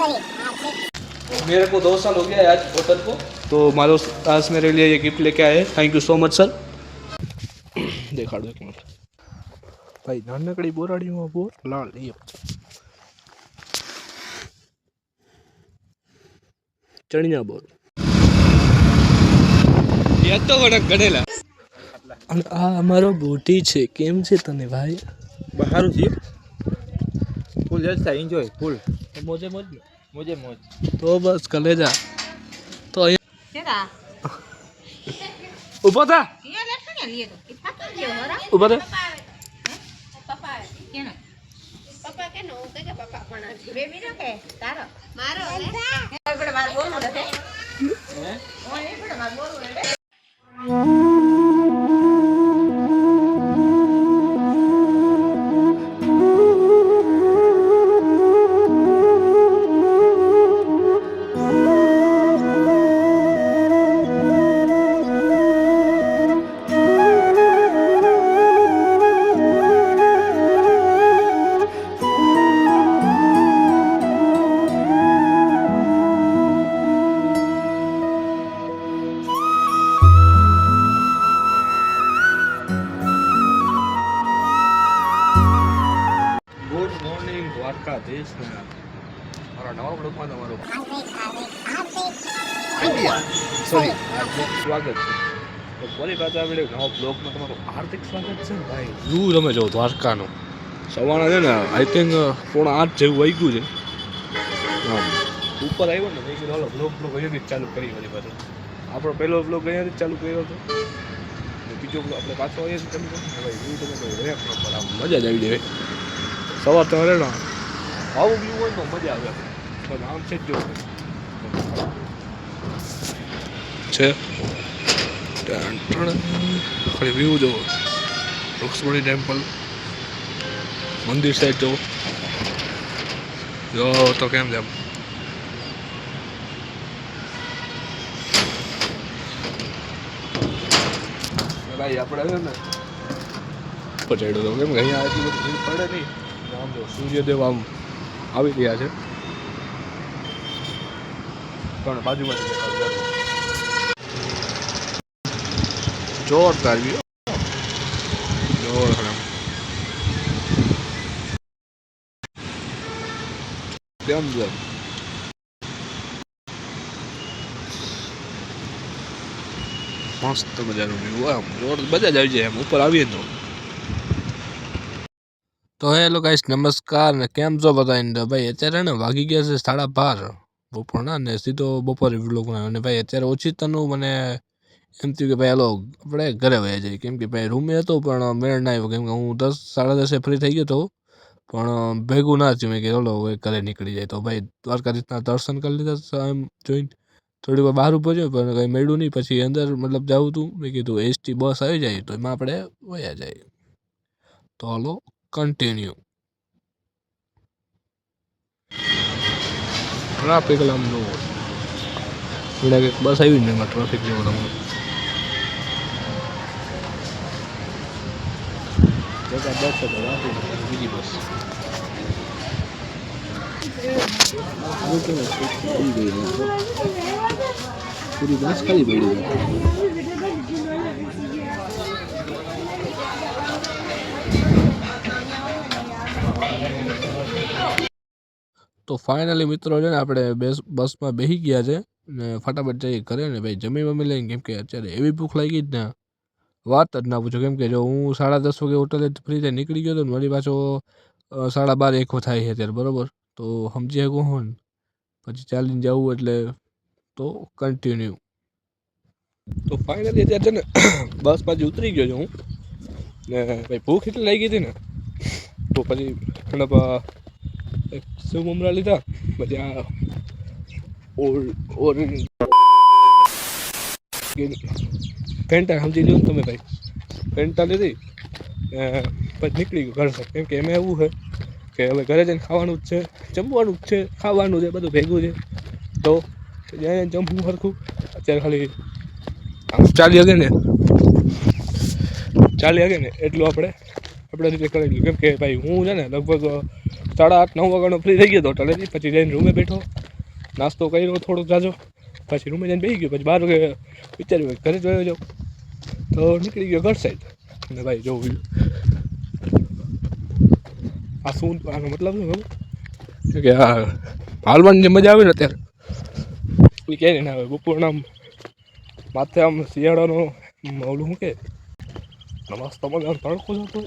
मेरे को 2 साल हो गया है आज होटल को, तो मारो आज मेरे लिए ये गिफ्ट लेके आए हैं। Thank you so much sir. देखा दो एक मिनट भाई, नानकड़ी बोराड़ीમાં બોર લાલ એ ચણિયા બોર એ તો વડક ગણેલા અને આ અમારો બોટી છે. કેમ છે તને ભાઈ? બહારું છે ફૂલ જલસા એન્જોય ફૂલ મોજે મોજ ને? મોજે મોજ. તો બસ કલેજા તો કેતા ઊભો થા, ये लेट ने लिए तो इतना क्यों हो रहा ઊભો થા. पापा केनो पापा केनो के पापा पण बेबी नो के तारो मारो ले बड़े मार बोलू दे हैं ओ नहीं बड़े मार बोलू दे. ગુડ મોર્નિંગ દ્વારકાધીશ ને મારા નવા બ્લોગમાં તમારું સોરી હાર્દિક સ્વાગત છે. તો ફરી પાછા આપણે નવા બ્લોગમાં તમારું હાર્દિક સ્વાગત છે ને ભાઈ. વ્યૂ તમે જો દ્વારકાનો સવારના છે ને આઈ થિંક 7:30 જેવું વાગ્યું છે. ઉપર આવ્યો ને મેં કીધું બ્લોગ અહીંયાથી જ ચાલુ કરી વળી પાછો. આપણો પહેલો બ્લોગ અહીંયાથી જ ચાલુ કર્યો હતો ને બીજો બ્લોગ આપણે પાછો અહીંયાથી ચાલુ કર્યો. ભાઈ વ્યૂ તમે તો રેક નંબર આમ મજા જ આવી જાય. સવાર તમારે ને આવું વ્યૂ હોય તો મજા આવે. પણ આમ છે જ જો છે ખાલી વ્યૂ જુઓ. રૂક્ષ્મણી ટેમ્પલ મંદિર સાઈડ જુઓ જો તો કેમ છે આમ. ભાઈ આપણે છે ને પટેડો તો કેમ કે અહીંયા એટલી બધી ભીડ પડે નહીં. આમ જો સૂર્યદેવ આમ આવી રહ્યા છે પણ બાજુમાંથી દેખાય જોરદાર વ્યૂ જોરદાર કેમ છે મસ્ત મજાનું વ્યૂ આમ જોર બધા જ આવી જાય એમ ઉપર આવીએ તો હેલો ગાઈસ નમસ્કાર ને કેમ છો બધા? ભાઈ અત્યારે ને વાગી ગયા છે 12:30 બપોરના ને સીધો બપોરે વ્લોગ બનાવ્યો. અને ભાઈ અત્યારે ઓછીતાનું મને એમ થયું કે ભાઈ હાલો આપણે ઘરે વયા જઈએ. કેમ કે ભાઈ રૂમે હતો પણ મેળ ના આવ્યો. કેમ કે હું 10 10:30 ફ્રી થઈ ગયો હતો પણ ભેગું ના થયું. મેં કે ચલો હવે ઘરે નીકળી જાય. તો ભાઈ દ્વારકાધીશના દર્શન કરી લીધા એમ જોઈને થોડી વાર બહાર ઊભો રહ્યો પણ કંઈ મળ્યું નહીં. પછી અંદર મતલબ જવું હતું. મેં કીધું એસટી બસ આવી જાય તો એમાં આપણે વયા જાય. તો હાલો કન્ટિન્યુ. ટ્રાફિક લાંબો બસ આવી ને એમાં ટ્રાફિક જેવો તમારો બસ બીજી બસ પૂરી બસ ખાલી પડી. તો ફાઇનલી મિત્રો છે ને આપણે બસમાં બેસી ગયા છે ને ફટાફટ જઈએ ઘરે ને ભાઈ જમી વમી લઈને. કેમ કે અત્યારે એવી ભૂખ લાગી જ ને વાત જ ના પૂછો. કેમ કે જો હું 10:30 વાગે હોટલે ફ્રી થઈ નીકળી ગયો હતો ને વળી પાછો 12:30 1 થાય છે અત્યારે બરાબર. તો સમજી શકો હો ને પછી ચાલીને જવું એટલે તો કન્ટિન્યુ. તો ફાઇનલી અત્યારે છે ને બસ પાછી ઉતરી ગયો છું હું ને ભાઈ ભૂખ એટલી લાગી હતી ને તો પછી મતલબ સેવ મમરા લીધા. પછી આ પેન્ટા સમજી લો તમે ભાઈ પેન્ટા લીધી પછી નીકળી ગયું ઘર. કેમ કે એમાં એવું છે કે હવે ઘરે જઈને ખાવાનું જ છે, જમવાનું જ છે, ખાવાનું છે, બધું ભેગું છે. તો જ્યાં જમવું સરખું અત્યારે ખાલી ચાલી હગે ને એટલું આપણે રીતે કરી લઈએ. કેમ કે ભાઈ હું છે ને લગભગ 8:30 9 વાગ્યાનો ફ્રી થઈ ગયો હતો હોટલેથી. પછી જઈને રૂમે બેઠો, નાસ્તો કર્યો થોડોક જાજો, પછી રૂમે જઈને બેસી ગયો. પછી 12 વાગે વિચાર્યું ઘરે જોયો જાઉં, તો નીકળી ગયો ઘર સાઈડ. અને ભાઈ જોવું આ શું, આનો મતલબ શું ખબર કે આ હાલવાની જે મજા આવે ને અત્યારે એ ક્યાંય ના આવે. બપોરના માથે આમ શિયાળાનો ઓલું શું કે મસ્ત મજાનો તડકો જતો,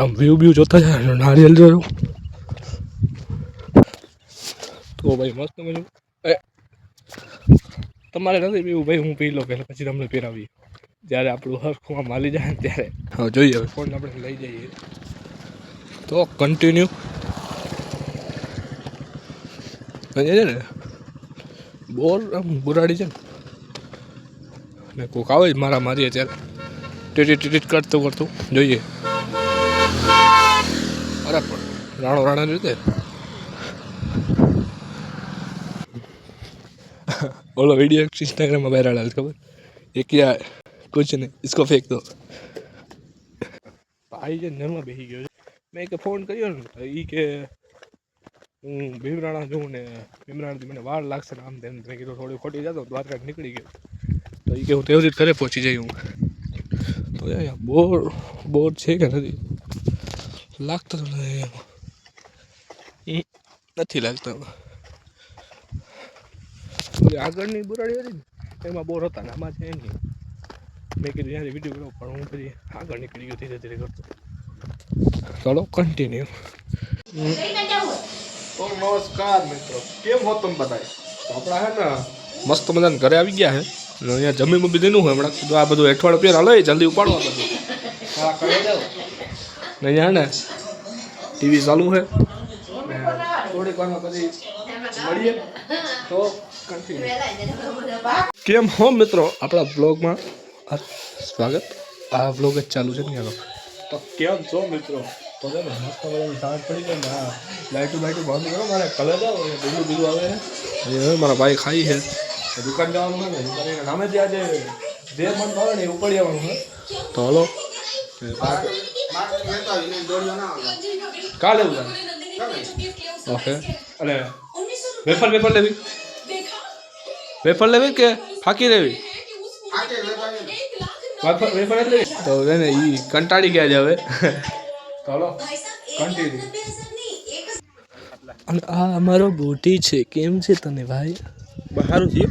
આમ વ્યૂ જોતા જાય, નારિયેલ જોયું તો ભાઈ મસ્ત મજા. તમારે નથી પીવું ભાઈ, હું પી લો પહેલાં, પછી તમને પીરાવીએ જ્યારે આપણું હરખું આમ હાલી જાય ને ત્યારે. હવે જોઈએ હવે ફોન આપણે લઈ જઈએ તો કન્ટિન્યુ છે ને બોર આમ બુરાડી છે ને કોક આવે જ મારા મારીએ ત્યારે ટીટ કરતું કરતું જોઈએ. અરે પણ રાણા રીતે बोलो वीडियो इंस्टाग्राम में वायरल है खबर ये क्या है कुछ नहीं इसको फेंक दो भाई जे नरमा बेही गयो मैं के फोन કર્યો ને ઈ કે હું ભીમરાણા જોઉં ને ભીમરાણાથી મને વાર લાગશે ને આમ તેમ. મેં કીધું થોડી ખોટી જતો દ્વારકા નીકળી ગયો તો ઈ કે હું તેવી રીતે ઘરે પહોંચી જઈ. હું તો યાર બોર છે કે નથી લાગતો નથી લાગતો. આગળની બુરાડી હતી ને એમાં બોર હતા ને આમાં છે નહીં. મેં કીધું યાર વિડીયો બનાવો પણ હું પછી આગળ નીકળી ગયો ધીરે ધીરે કરતો. ચલો કન્ટિન્યુ. તો નમસ્કાર મિત્રો, કેમ હો તમે બધા? આપણા હે ને મસ્ત મજાને ઘરે આવી ગયા છે ને અહીંયા જમી બમી દીધું હોય હમણાં. કીધું આ બધું અઠવાડિયું પહેલાં લઈ જલ્દી ઉપાડવા બધું હા કરી દો. ને અહીંયા ને ટીવી ચાલુ છે ને થોડીક વારમાં પછી મળીએ તો કન્ટિન્યુ. કેમ હો મિત્રો, આપણા બ્લોગમાં સ્વાગત. આ બ્લોગ જ ચાલુ છે ને. તો કેમ છો મિત્રો? તો છે ને મસ્ત મજાની સાંજ પડી ગઈ ને આ લાઇટું બંધ કરો, મારે કલર જાઓ બીજું આવે ને હવે મારા ભાઈ ખાઈ છે. દુકાન જવાનું હોય ને દુકાન નામે ત્યાં જે મન ભાવે ને એ ઉપાડી આવવાનું હોય. તો હલો કાલે એવું ઓકે. અને વેફર લેવી, વેફર લેવી કે ફાકી લેવી? વેફર જ લેવી. તો એને એ કંટાળી ગયા છે હવે. તો હલો કન્ટિન્યુ. અને આ અમારો બુટી છે. કેમ છે તને ભાઈ? બહારું છે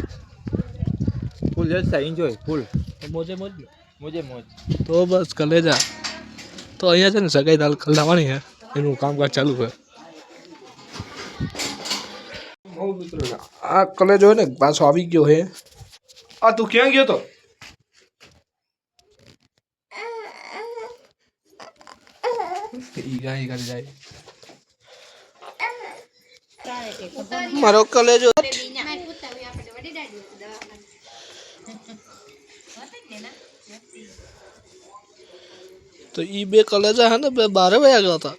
ફૂલ જલસા, એન્જોય ફૂલ મોજે મોજ ને મોજે મોજ. તો બસ કલેજા. તો અહીંયા છે ને સગાઈ દાલ ખલાવાની છે, એનું કામકાજ ચાલુ છે. આ કલેજો હોય ને પાછો આવી ગયો હે. આ તું ક્યાં ગયો તો? ઈ ગાય જાય મારો કલેજો. તો ઈ બે કલેજા હે ને બે 12 વાગ્યા ગયા હતા.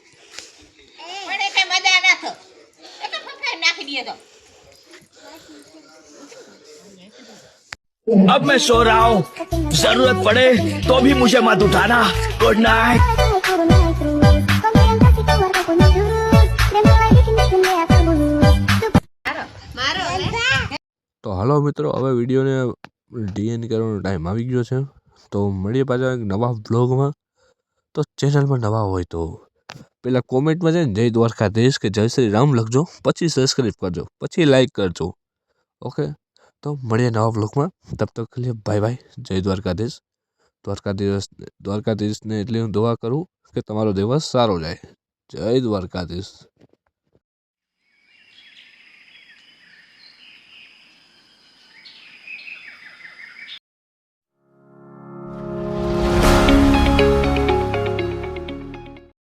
अब मैं सो रहा हूँ, जरूरत पड़े तो भी मुझे मत उठाना. Good night. તો હાલો મિત્રો, હવે વિડીયોને ડીએન કરવાનો ટાઈમ આવી ગયો છે. તો મળીએ પાછા એક નવા બ્લોગમાં. તો ચેનલમાં નવા હોય તો પહેલાં કોમેન્ટમાં છે ને જય દ્વારકાધીશ કે જય શ્રી રામ લખજો, પછી સબસ્ક્રાઈબ કરજો, પછી લાઈક કરજો. ઓકે, તો મળીએ નવા બ્લોગમાં. તબ તક કે લીએ બાય બાય. જય દ્વારકાધીશ. દ્વારકાધીશને એટલી હું દુઆ કરું કે તમારો દિવસ સારો જાય. જય દ્વારકાધીશ.